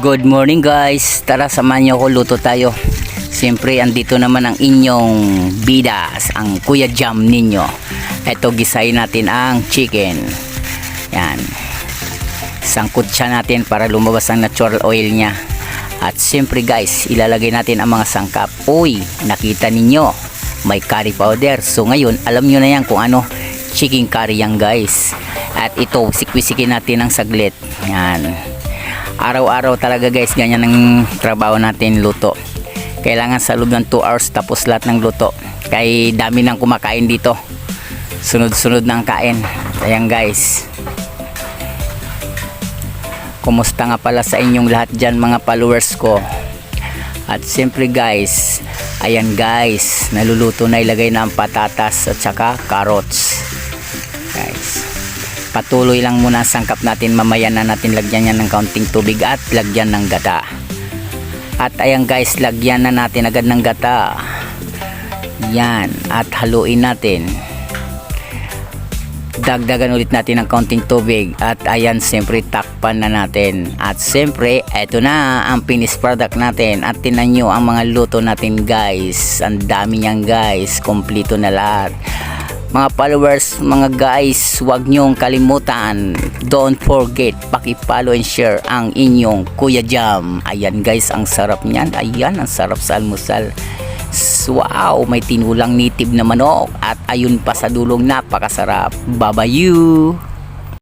Good morning guys, tara samahan niyo ako, luto tayo. Siyempre andito naman ang inyong bidas, ang Kuya Jam ninyo. Ito, gisayin natin ang chicken. Yan, sangkot siya natin para lumabas ang natural oil niya. At siyempre guys, ilalagay natin ang mga sangkap. Uy, nakita ninyo, may curry powder. So ngayon, alam nyo na yan kung ano, chicken curry yan guys. At ito, sikwisikin natin ng saglit. Yan, araw-araw talaga guys, ganyan ang trabaho natin, luto. Kailangan sa loob ng 2 hours tapos lahat ng luto. Kaya dami nang kumakain dito, sunod-sunod ng kain. Ayan guys, kumusta nga pala sa inyong lahat dyan mga followers ko. At siyempre guys, ayan guys, naluluto na, ilagay na ang patatas at saka carrots guys. Patuloy lang muna ang sangkap natin, mamaya na natin lagyan yan ng kaunting tubig at lagyan ng gata. At ayan guys, lagyan na natin agad ng gata. Yan, at haluin natin. Dagdagan ulit natin ng kaunting tubig. At ayan, siyempre takpan na natin. At siyempre, eto na ang finished product natin. At tinan nyo ang mga luto natin guys. Ang dami niyan guys, kompleto na lahat. Mga followers, mga guys, huwag nyong kalimutan, don't forget, paki-follow and share ang inyong Kuya Jam. Ayan guys, ang sarap niyan. Ayan, ang sarap sa almusal. Wow, may tinulang native na manok. At ayun pa sa dulong, napakasarap. Babayu!